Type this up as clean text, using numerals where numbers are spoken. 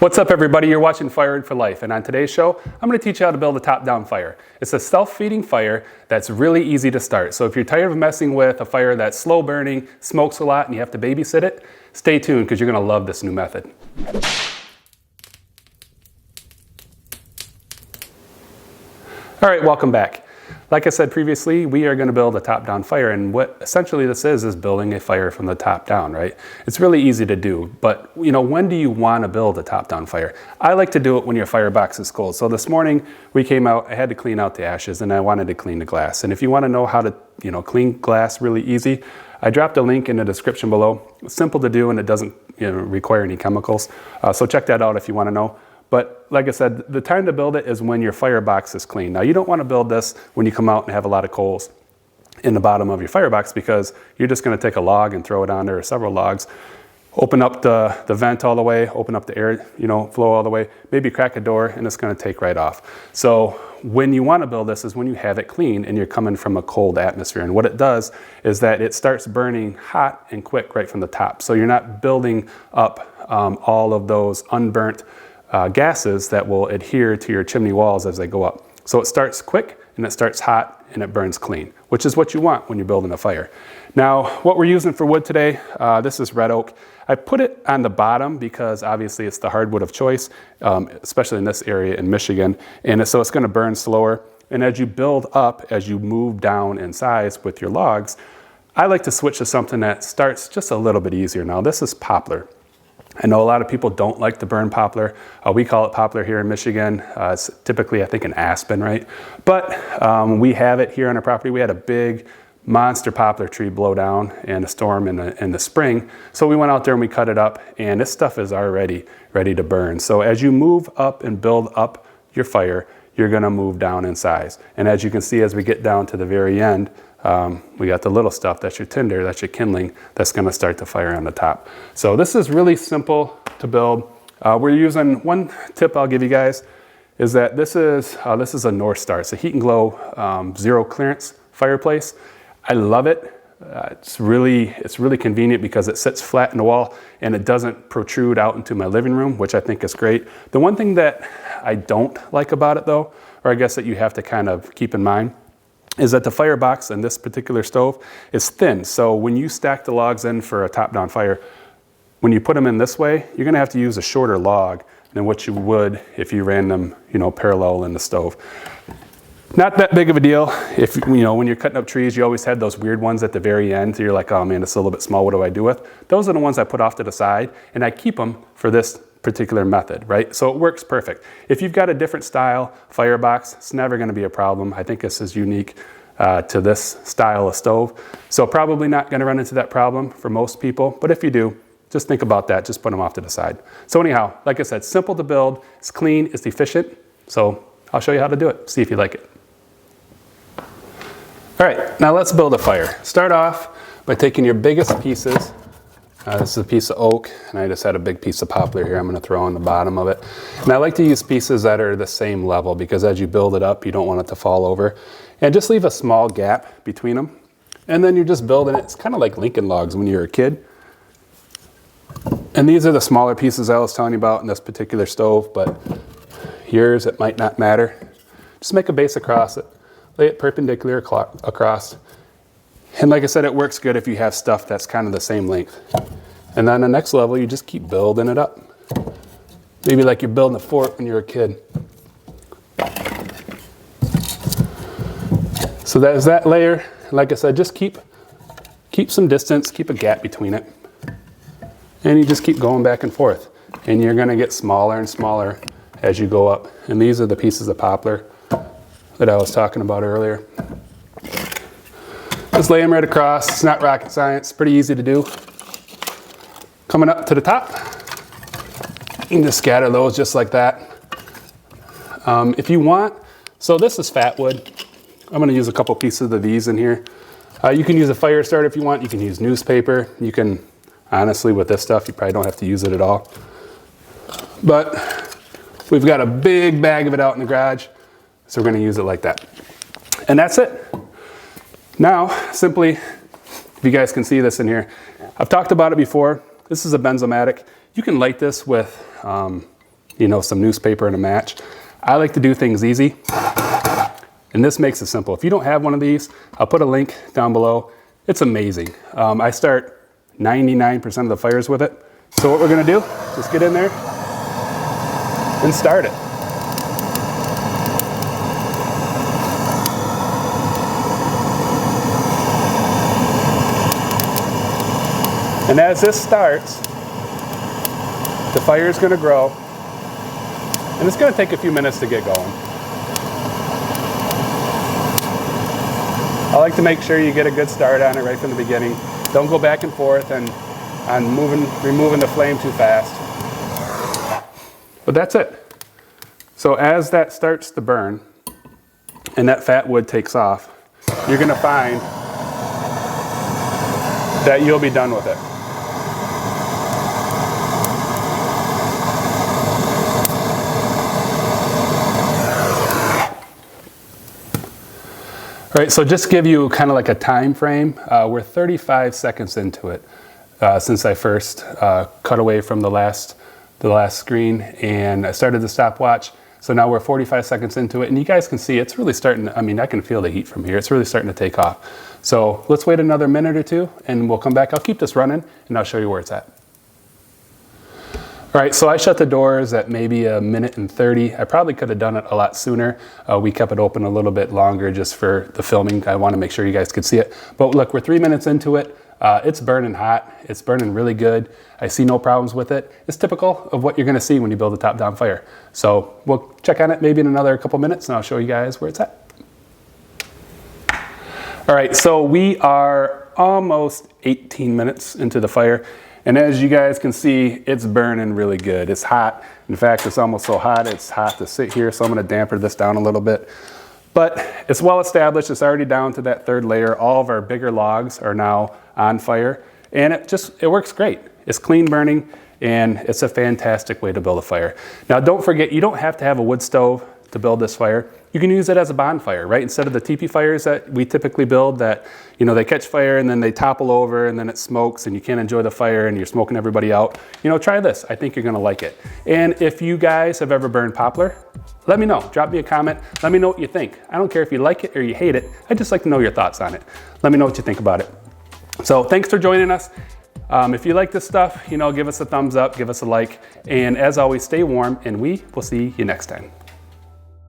What's up everybody, you're watching Fired for Life, and on today's show, I'm going to teach you how to build a top-down fire. It's a self-feeding fire that's really easy to start. So if you're tired of messing with a fire that's slow burning, smokes a lot, and you have to babysit it, stay tuned because you're going to love this new method. All right, welcome back. Like I said previously, we are going to build a top-down fire, and what essentially this is building a fire from the top down, right? It's really easy to do, but when do you want to build a top-down fire? I like to do it when your firebox is cold. So this morning we came out, I had to clean out the ashes, and I wanted to clean the glass. And if you want to know how to, clean glass really easy, I dropped a link in the description below. It's simple to do, and it doesn't require any chemicals. So check that out if you want to know. But like I said, the time to build it is when your firebox is clean. Now you don't want to build this when you come out and have a lot of coals in the bottom of your firebox, because you're just going to take a log and throw it on there, or several logs, open up the vent all the way, open up the air flow all the way, maybe crack a door, and it's going to take right off. So when you want to build this is when you have it clean and you're coming from a cold atmosphere. And what it does is that it starts burning hot and quick right from the top. So you're not building up all of those unburnt gases that will adhere to your chimney walls as they go up. So it starts quick and it starts hot and it burns clean, which is what you want when you're building a fire. Now, what we're using for wood today, this is red oak. I put it on the bottom because obviously it's the hardwood of choice, especially in this area in Michigan. And so it's going to burn slower. And as you build up, as you move down in size with your logs, I like to switch to something that starts just a little bit easier. Now, this is poplar. I know a lot of people don't like to burn poplar. We call it poplar here in Michigan. It's typically, I think, an aspen, right? But we have it here on our property. We had a big monster poplar tree blow down in a storm in the spring. So we went out there and we cut it up, and this stuff is already ready to burn. So as you move up and build up your fire, you're going to move down in size. And as you can see, as we get down to the very end, we got the little stuff, that's your tinder, that's your kindling, that's going to start the fire on the top. So this is really simple to build. We're using, one tip I'll give you guys is that this is a North Star. It's a heat and glow zero clearance fireplace. I love it. It's really convenient because it sits flat in the wall and it doesn't protrude out into my living room, which I think is great. The one thing that I don't like about it though, or I guess that you have to kind of keep in mind, is that the firebox in this particular stove is thin. So when you stack the logs in for a top-down fire, when you put them in this way, you're going to have to use a shorter log than what you would if you ran them, parallel in the stove. Not that big of a deal. If when you're cutting up trees, you always had those weird ones at the very end. So you're like, oh man, it's a little bit small. What do I do with? Those are the ones I put off to the side, and I keep them for this particular method, right? So it works perfect. If you've got a different style firebox, it's never going to be a problem. I think this is unique to this style of stove. So probably not going to run into that problem for most people. But if you do, just think about that. Just put them off to the side. So anyhow, like I said, simple to build. It's clean. It's efficient. So I'll show you how to do it. See if you like it. All right, now let's build a fire. Start off by taking your biggest pieces. This is a piece of oak, and I just had a big piece of poplar here I'm going to throw on the bottom of it. And I like to use pieces that are the same level because as you build it up, you don't want it to fall over. And just leave a small gap between them. And then you're just building it. It's kind of like Lincoln logs when you're a kid. And these are the smaller pieces I was telling you about in this particular stove, but yours, it might not matter. Just make a base across it. Lay it perpendicular across. And like I said, it works good if you have stuff that's kind of the same length. And then the next level, you just keep building it up. Maybe like you're building a fort when you're a kid. So that is that layer. Like I said, just keep some distance, keep a gap between it. And you just keep going back and forth. And you're gonna get smaller and smaller as you go up. And these are the pieces of poplar that I was talking about earlier. Just lay them right across. It's not rocket science, pretty easy to do. Coming up to the top, you can just scatter those just like that. If you want, so this is fat wood. I'm gonna use a couple pieces of these in here. You can use a fire starter if you want. You can use newspaper. You can, honestly, with this stuff, you probably don't have to use it at all. But we've got a big bag of it out in the garage, so we're gonna use it like that. And that's it. Now, simply, if you guys can see this in here, I've talked about it before. This is a Benzomatic. You can light this with you know, some newspaper and a match. I like to do things easy, and this makes it simple. If you don't have one of these, I'll put a link down below. It's amazing. I start 99% of the fires with it. So what we're gonna do, just get in there and start it. And as this starts, the fire is going to grow, and it's going to take a few minutes to get going. I like to make sure you get a good start on it right from the beginning. Don't go back and forth and removing the flame too fast. But that's it. So as that starts to burn and that fat wood takes off, you're going to find that you'll be done with it. All right, so just give you kind of like a time frame. We're 35 seconds into it since I first cut away from the last screen, and I started the stopwatch. So now we're 45 seconds into it, and you guys can see it's really starting to, I mean, I can feel the heat from here. It's really starting to take off. So let's wait another minute or two, and we'll come back. I'll keep this running, and I'll show you where it's at. All right, so I shut the doors at maybe 1:30. I probably could have done it a lot sooner. We kept it open a little bit longer just for the filming. I want to make sure you guys could see it. But look, we're 3 minutes into it. It's burning hot. It's burning really good. I see no problems with it. It's typical of what you're going to see when you build a top-down fire. So we'll check on it maybe in another couple minutes, and I'll show you guys where it's at. All right, so we are almost 18 minutes into the fire. And as you guys can see, it's burning really good. It's hot. In fact, it's almost so hot, it's hot to sit here. So I'm gonna dampen this down a little bit. But it's well established. It's already down to that third layer. All of our bigger logs are now on fire. And it works great. It's clean burning, and it's a fantastic way to build a fire. Now, don't forget, you don't have to have a wood stove to build this fire. You can use it as a bonfire, right? Instead of the teepee fires that we typically build that, you know, they catch fire and then they topple over and then it smokes and you can't enjoy the fire and you're smoking everybody out. You know, try this. I think you're gonna like it. And if you guys have ever burned poplar, let me know. Drop me a comment. Let me know what you think. I don't care if you like it or you hate it. I'd just like to know your thoughts on it. Let me know what you think about it. So thanks for joining us. If you like this stuff, you know, give us a thumbs up, give us a like. And as always, stay warm, and we will see you next time.